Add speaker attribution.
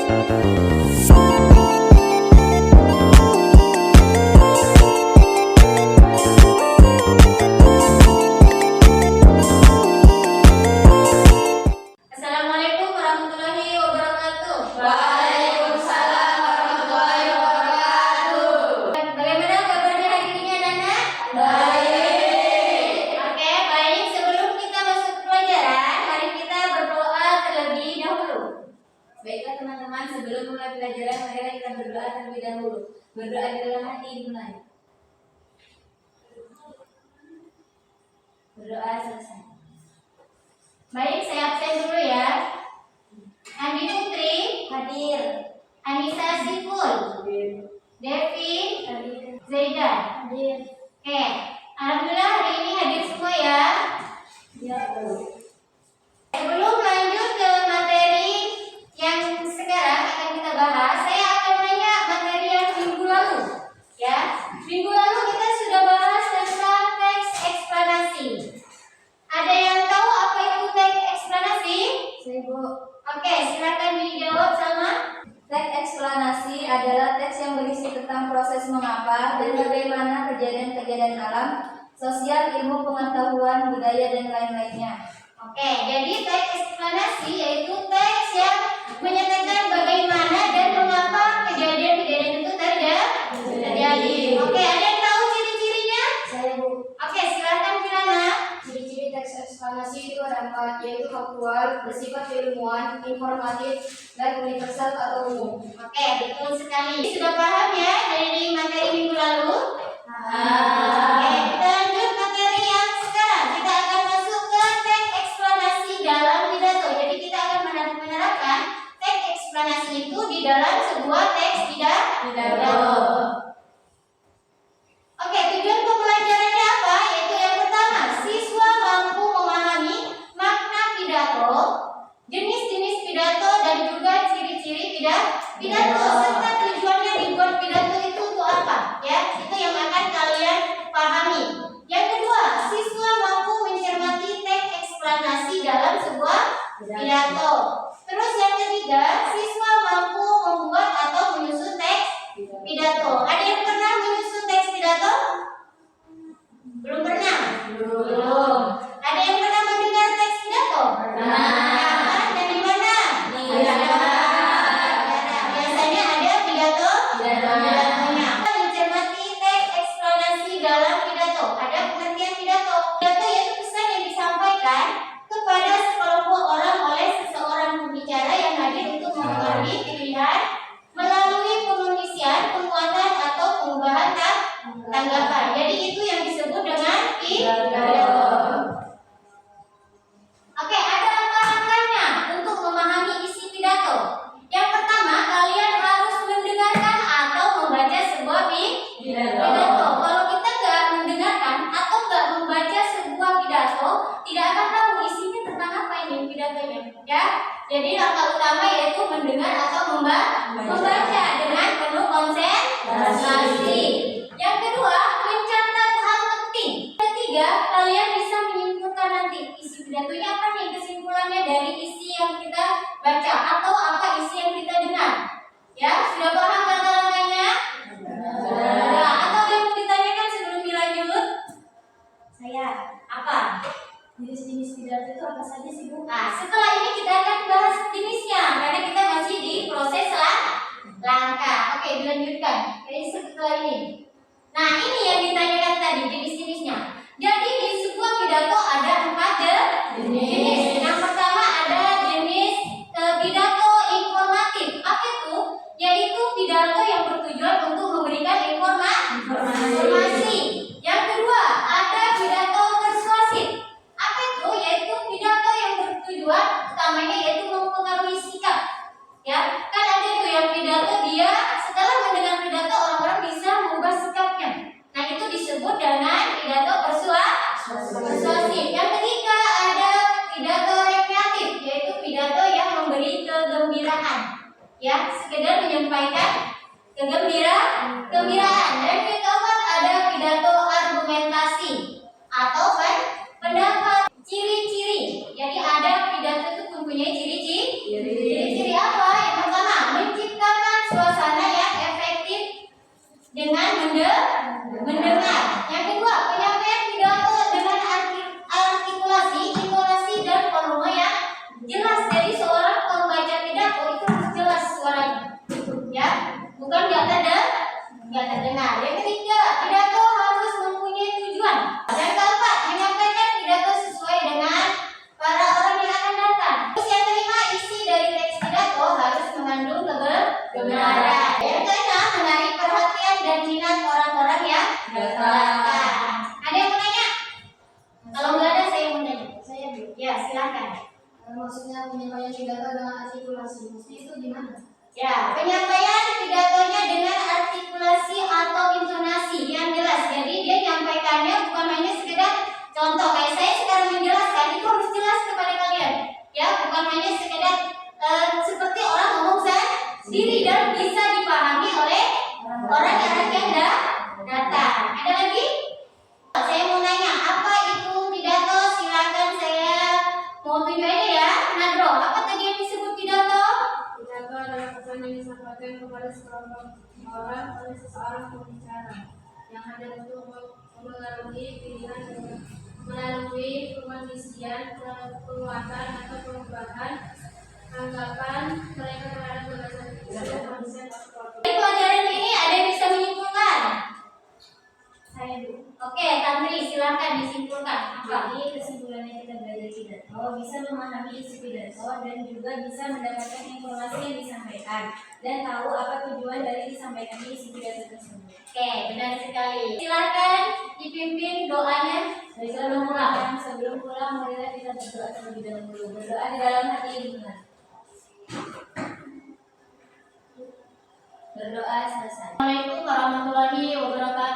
Speaker 1: Assalamualaikum warahmatullahi wabarakatuh.
Speaker 2: Waalaikumsalam warahmatullahi wabarakatuh.
Speaker 1: Bagaimana kabarnya hari ini anak-anak?
Speaker 2: Baik.
Speaker 1: Oke, baik. Sebelum kita masuk pelajaran, mari kita berdoa terlebih dahulu. Baiklah teman-teman, sebelum mulai pelajaran, mari kita berdoa terlebih dahulu. Berdoa di dalam hati dimulai. Berdoa selesai. Baik, saya absen dulu ya. Andi Putri hadir. Anissa Siful Devi hadir. Zaida hadir. Oke, alhamdulillah hari ini hadir semua ya. Sebelum lanjut ke materi yang sekarang akan kita bahas, saya akan nanya materi yang minggu lalu. Ya, minggu lalu kita sudah bahas tentang teks eksplanasi. Ada yang tahu apa itu teks eksplanasi?
Speaker 2: Saya Bu.
Speaker 1: Oke, silakan dijawab sama.
Speaker 2: Teks eksplanasi adalah teks yang berisi tentang proses mengapa dan bagaimana kejadian-kejadian alam, sosial, ilmu pengetahuan, budaya, dan lain-lainnya.
Speaker 1: Oke, jadi teks eksplanasi yaitu teks yang menyatakan bagaimana dan mengapa kejadian-kejadian itu terjadi. Oke, ada yang tahu ciri-cirinya?
Speaker 2: Saya Bu.
Speaker 1: Oke, silakan Kirana.
Speaker 2: Ciri-ciri teks eksplanasi itu ada 4, yaitu faktual, bersifat keilmuan, informatif, dan universal atau umum.
Speaker 1: Oke, betul sekali. Sudah paham ya dari materi minggu lalu? Oke, kita lanjut materi yang sekarang. Kita akan masuk ke teks eksplanasi dalam pidato. Jadi kita akan menerapkan teks eksplanasi itu di dalam sebuah teks pidato. Oke, tujuan pembelajarannya apa? Yaitu yang pertama, siswa mampu memahami makna pidato, jenis-jenis pidato, dan juga ciri-ciri pidato, serta tujuannya dibuat pidato itu untuk apa? Ya, itu yang akan kalian pahami. Yang kedua, siswa mampu mencermati teks eksplanasi dalam sebuah pidato. Terus yang ketiga, siswa mampu membuat atau menyusun teks pidato. Ada yang pernah menyusun teks pidato? Belum pernah? Belum. Ada yang pernah mendengar teks pidato? Pernah. Dari mana? Biasanya ada pidatonya. Mencermati teks eksplanasi dalam pidato. Ada pengertian pidato. Pidato yaitu pesan yang disampaikan kepada sekelompok orang oleh seseorang pembicara yang hadir untuk mempengaruhi pilihan melalui pengisian, penguatan, atau pengubahan tanggapan. Jadi itu yang disebut dengan pidato. Oke, ada langkah-langkahnya untuk memahami isi pidato. Yang pertama, kalian harus mendengarkan atau membaca sebuah pidato. Kalau kita nggak mendengarkan atau nggak membaca sebuah pidato, tidak akan tahu isinya tentang apa ini pidatonya. Ya, jadi langkah utama yaitu mendengar atau membaca dengan penuh konsentrasi. Yang kedua, mencatat hal penting. Ketiga, kalian bisa menyimpulkan nanti isi pidatonya apa nih, kesimpulannya dari isi yang kita baca atau apa isi yang kita dengar. Ya, sudah paham langkah-langkahnya? Sudah. Atau ada yang mau ditanyakan sebelum dilanjut?
Speaker 2: Saya.
Speaker 1: Apa?
Speaker 2: Jenis-jenis pidato itu apa saja sih Bu?
Speaker 1: Nah, setelah ini kita akan bahas jenisnya karena kita masih di proses langkah. Oke, dilanjutkan. Jadi setelah ini. Nah, ini yang ditanyakan tadi jenis-jenisnya. Jadi di sebuah pidato ada 4 jenis. Yang pertama ada jenis pidato informatif. Apa itu? Yaitu pidato yang bertujuan untuk memberikan informasi. Yang kedua ada pidato persuasif. Apa itu? Yaitu pidato yang bertujuan utamanya yaitu mempengaruhi sikap. Ya, kan ada tuh yang pidato dia setelah mendengar pidato orang-orang bisa mengubah sikapnya. Nah, itu disebut dengan pidato persuasif. Yang ketiga ada pidato rekreatif, yaitu pidato yang memberi kegembiraan. Ya, sekedar menyampaikan kegembiraan. Dan yang keempat ada pidato argumentasi atau pendapat. Ciri-ciri. Jadi ada pidato itu mempunyai ciri-ciri apa? Yang pertama, kebenaran. Yang keenam, menarik perhatian dan minat orang-orang yang datang. Ada yang mau tanya? Kalau nggak ada, saya mau tanya.
Speaker 3: Saya Bu.
Speaker 1: Ya, silakan.
Speaker 3: Maksudnya penyampaian pidato dengan artikulasi. Maksudnya itu gimana?
Speaker 1: Ya, penyampaian pidatonya dengan artikulasi atau intonasi yang jelas. Jadi dia nyampaikannya bukan hanya sekedar contoh. Kayak saya sekarang menjelaskan, itu harus jelas kepada kalian. Ya, bukan hanya sekedar seperti orang ngomong sendiri dan bisa dipahami oleh orang yang datang. Ada lagi? Saya mau nanya, apa itu pidato? Silakan, saya mau tunjuk aja ya. Nadro, apa tadi yang disebut pidato?
Speaker 3: Pidato adalah pesan yang disampaikan kepada sekelompok orang oleh seseorang pembicara yang ada untuk melalui pilihan melalui pengisian, penguatan atau perubahan anggapan mereka terhadap gagasan itu konsep atau
Speaker 1: Di pelajaran ini ada yang bisa menyimpulkan?
Speaker 3: saya Bu.
Speaker 1: Oke, Tantri silakan disimpulkan. Apa?
Speaker 2: Jadi kesimpulannya kita belajar pidato bisa memahami isi pidato dan juga bisa mendapatkan informasi yang disampaikan dan tahu apa tujuan dari disampaikan isi pidato tersebut.
Speaker 1: Oke, benar sekali. Silakan dipimpin doanya sebelum pulang.
Speaker 2: Sebelum pulang, marilah kita berdoa terlebih dahulu. Berdoa di dalam hati yang benar. Berdoa selesai.
Speaker 1: Assalamualaikum warahmatullahi wabarakatuh.